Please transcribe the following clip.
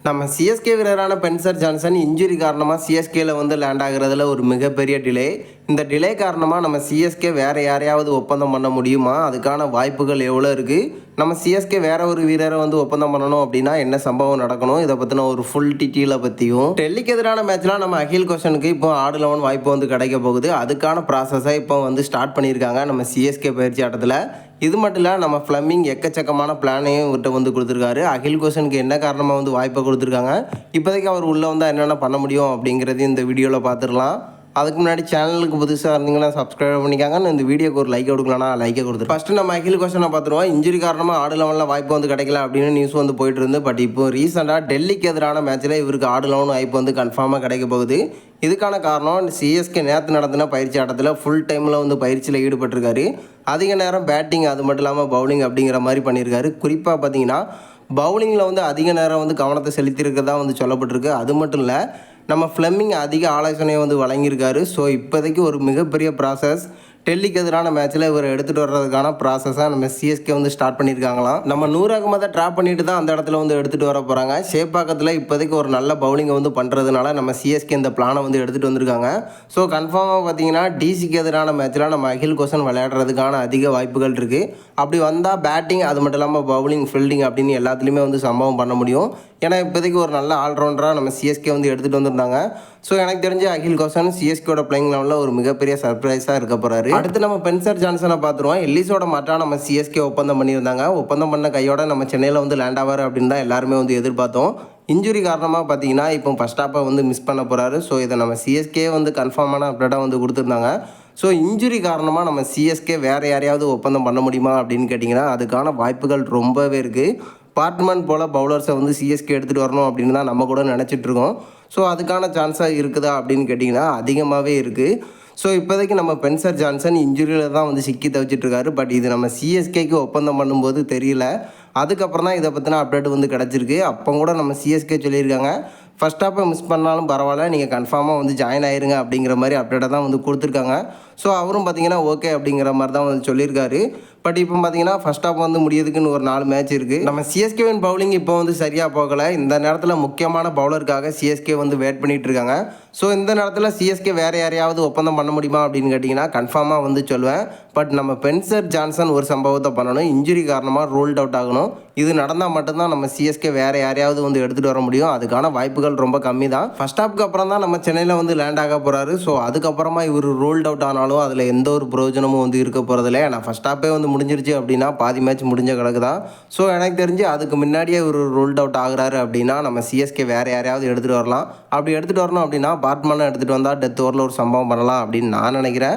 நம்ம சிஎஸ்கே வீரரான Spencer Johnson injury காரணமாக சிஎஸ்கேல வந்து லேண்ட் ஆகுறதுல ஒரு மிகப்பெரிய டிலே. இந்த டிலே காரணமாக நம்ம சிஎஸ்கே வேறு யாரையாவது ஒப்பந்தம் பண்ண முடியுமா? அதுக்கான வாய்ப்புகள் எவ்வளோ இருக்குது? நம்ம சிஎஸ்கே வேற ஒரு வீரரை வந்து ஒப்பந்தம் பண்ணணும் அப்படின்னா என்ன சம்பவம் நடக்கணும்? இதை பற்றின ஒரு ஃபுல் டீட்டெயிலை பற்றியும், டெல்லிக்கு எதிரான மேட்ச்லாம் நம்ம அகில் கோஷனுக்கு இப்போ ஆடு 11 வாய்ப்பு வந்து கிடைக்க போகுது. அதுக்கான ப்ராசஸை இப்போ வந்து ஸ்டார்ட் பண்ணியிருக்காங்க நம்ம சிஎஸ்கே பயிற்சி ஆட்டத்தில். இது மட்டும் இல்லை, நம்ம ஃப்ளமிங் எக்கச்சக்கமான பிளானையும் விட்டு வந்து கொடுத்துருக்காரு. அகில் கோஷனுக்கு என்ன காரணமாக வந்து வாய்ப்பை கொடுத்துருக்காங்க, இப்போதைக்கு அவர் உள்ளே வந்தால் என்னென்ன பண்ண முடியும் அப்படிங்கிறது இந்த வீடியோவில் பார்த்துடலாம். அதுக்கு முன்னாடி சேனலுக்கு புதுசாக இருந்தீங்கன்னா சப்ஸ்கிரைப் பண்ணிக்காங்க. இந்த வீடியோக்கு ஒரு லைக் கொடுக்கலாம்னா லைக்கை கொடுத்துரு. ஃபஸ்ட்டு நம்ம அகில் கோஷனை பார்த்துருவோம். இன்ஜுரி காரணமாக ஆடு 11 வாய்ப்பு வந்து கிடைக்கல அப்படின்னு நியூஸ் வந்து போயிட்டு இருந்து. பட் இப்போ ரீசெண்டாக டெல்லிக்கு எதிரான மேட்ச்சில் இவருக்கு ஆடு 11 வாய்ப்பு வந்து கன்ஃபார்மாக கிடைக்க போகுது. இதுக்கான காரணம் சிஎஸ்கே நேற்று நடத்தின பயிற்சி ஆட்டத்தில் ஃபுல் டைமில் வந்து பயிற்சியில் ஈடுபட்டிருக்காரு. அதிக நேரம் பேட்டிங், அது மட்டும் இல்லாமல் பவுலிங் அப்படிங்கிற மாதிரி பண்ணியிருக்காரு. குறிப்பாக பார்த்தீங்கன்னா பவுலிங்கில் வந்து அதிக நேரம் வந்து கவனத்தை செலுத்தியிருக்கிறதா வந்து சொல்லப்பட்டிருக்கு. அது மட்டும் இல்லை, நம்ம ஃப்ளமிங் அதிக ஆலோசனையை வந்து வழங்கியிருக்காரு. ஸோ இப்போதைக்கு ஒரு மிகப்பெரிய ப்ராசஸ் டெல்லிக்கு எதிரான மேட்ச்சில் இவர் எடுத்துகிட்டு வர்றதுக்கான ப்ராசஸாக நம்ம சிஎஸ்கே வந்து ஸ்டார்ட் பண்ணியிருக்காங்களாம். நம்ம நூர் அகமதை ட்ராப் பண்ணிட்டு தான் அந்த இடத்துல வந்து எடுத்துகிட்டு வர போகிறாங்க. சேப்பாக்கத்தில் இப்போதைக்கு ஒரு நல்ல பவுலிங்கை வந்து பண்ணுறதுனால நம்ம சிஎஸ்கே இந்த பிளானை வந்து எடுத்துகிட்டு வந்திருக்காங்க. ஸோ கன்ஃபார்மாக பார்த்தீங்கன்னா டிசிக்கு எதிரான மேட்ச்சில் நம்ம அகில் கோஷன் விளையாடுறதுக்கான அதிக வாய்ப்புகள் இருக்குது. அப்படி வந்தால் பேட்டிங், அது மட்டும் இல்லாமல் பவுலிங், ஃபீல்டிங் அப்படின்னு எல்லாத்துலேயுமே வந்து சம்பவம் பண்ண முடியும். ஏன்னா இப்போதைக்கு ஒரு நல்ல ஆல்ரவுண்டராக நம்ம சிஎஸ்கே வந்து எடுத்துகிட்டு வந்திருந்தாங்க. ஸோ எனக்கு தெரிஞ்ச அகில் கோஷன் சிஎஸ்கேவோட பிளேயிங் லெவலில் ஒரு மிகப்பெரிய சர்ப்ரைஸாக இருக்க போகிறாரு. அடுத்து நம்ம ஸ்பென்சர் ஜான்சனை பார்த்துருவோம். எல்லிஸோட மாட்டாக நம்ம சிஎஸ்கே ஒப்பந்தம் பண்ணியிருந்தாங்க. ஒப்பந்தம் பண்ண கையோட நம்ம சென்னையில் வந்து லேண்ட் ஆவார் அப்படின்னு தான் எல்லாருமே வந்து எதிர்பார்த்தோம். இன்ஜுரி காரணமாக பார்த்தீங்கன்னா இப்போ ஃபஸ்ட் ஹாப்பை வந்து மிஸ் பண்ண போகிறாரு. ஸோ இதை நம்ம சிஎஸ்கே வந்து கன்ஃபார்மான அப்டேட்டாக வந்து கொடுத்துருந்தாங்க. ஸோ இன்ஜுரி காரணமாக நம்ம சிஎஸ்கே வேறு யாரையாவது ஒப்பந்தம் பண்ண முடியுமா அப்படின்னு கேட்டிங்கன்னா அதுக்கான வாய்ப்புகள் ரொம்பவே இருக்குது. பார்ட்மன் போல் பவுலர்ஸை வந்து சிஎஸ்கே எடுத்துகிட்டு வரணும் அப்படின்னு தான் நம்ம கூட நினச்சிட்ருக்கோம். ஸோ அதுக்கான சான்ஸாக இருக்குதா அப்படின்னு கேட்டிங்கன்னா அதிகமாகவே இருக்குது. ஸோ இப்போதைக்கு நம்ம ஸ்பென்சர் ஜான்சன் இன்ஜுரியில் தான் வந்து சிக்கி தவிச்சிட்ருக்காரு. பட் இது நம்ம சிஎஸ்கேக்கு ஒப்பந்தம் பண்ணும்போது தெரியல. அதுக்கப்புறம் தான் இதை பற்றின அப்டேட் வந்து கிடச்சிருக்கு. அப்போ கூட நம்ம சிஎஸ்கே சொல்லியிருக்காங்க, ஃபஸ்ட் ஹாப்பை மிஸ் பண்ணாலும் பரவாயில்ல, நீங்கள் கன்ஃபார்மாக வந்து ஜாயின் ஆயிருங்க அப்படிங்கிற மாதிரி அப்டேட்டை தான் வந்து கொடுத்துருக்காங்க. ஸோ அவரும் பார்த்தீங்கன்னா ஓகே அப்படிங்கிற மாதிரி தான் வந்து சொல்லியிருக்காரு. பட் இப்போ பார்த்தீங்கன்னா ஃபஸ்ட் ஹாப் வந்து முடியதுக்குன்னு ஒரு 4 மேட்ச் இருக்குது. நம்ம சிஎஸ்கேவின் பவுலிங் இப்போ வந்து சரியாக போகலை. இந்த நேரத்தில் முக்கியமான பவுலருக்காக சிஎஸ்கே வந்து வெயிட் பண்ணிகிட்டு இருக்காங்க. ஸோ இந்த நேரத்தில் சிஎஸ்கே வேறு யாரையாவது ஒப்பந்தம் பண்ண முடியுமா அப்படின்னு கேட்டிங்கன்னா கன்ஃபார்மாக வந்து சொல்லுவேன். பட் நம்ம ஸ்பென்சர் ஜான்சன் ஒரு சம்பவத்தை பண்ணணும். இன்ஜுரி காரணமாக ரூல்ட் அவுட் ஆகணும். இது நடந்தால் மட்டும்தான் நம்ம சிஎஸ்கே வேறு யாரையாவது வந்து எடுத்துகிட்டு வர முடியும். அதுக்கான வாய்ப்புகள் ரொம்ப கம்மி தான். ஃபஸ்ட் ஹாப்க்கு அப்புறம் தான் நம்ம சென்னையில் வந்து லேண்ட் ஆக போகிறாரு. ஸோ அதுக்கப்புறமா இவர் ரூல்ட் அவுட் ஆனாலும் அதில் எந்த ஒரு பிரயோஜனமும் வந்து இருக்க போகிறதில்ல. ஏன்னா ஃபஸ்ட் ஹாப்பே வந்து முடிஞ்சிருச்சு அப்படின்னா பாதி மேட்ச் முடிஞ்ச கணக்கு தான். ஸோ எனக்கு தெரிஞ்சு அதுக்கு முன்னாடியே ஒரு ரூல்ட் அவுட் ஆகுறாரு அப்படின்னா நம்ம சிஎஸ்கே வேறு யாரையாவது எடுத்துகிட்டு வரலாம். அப்படி எடுத்துகிட்டு வரணும் அப்படின்னா பார்ட்மனை எடுத்துகிட்டு வந்தால் டெத் ஓவரில் ஒரு சம்பவம் பண்ணலாம் அப்படின்னு நான் நினைக்கிறேன்.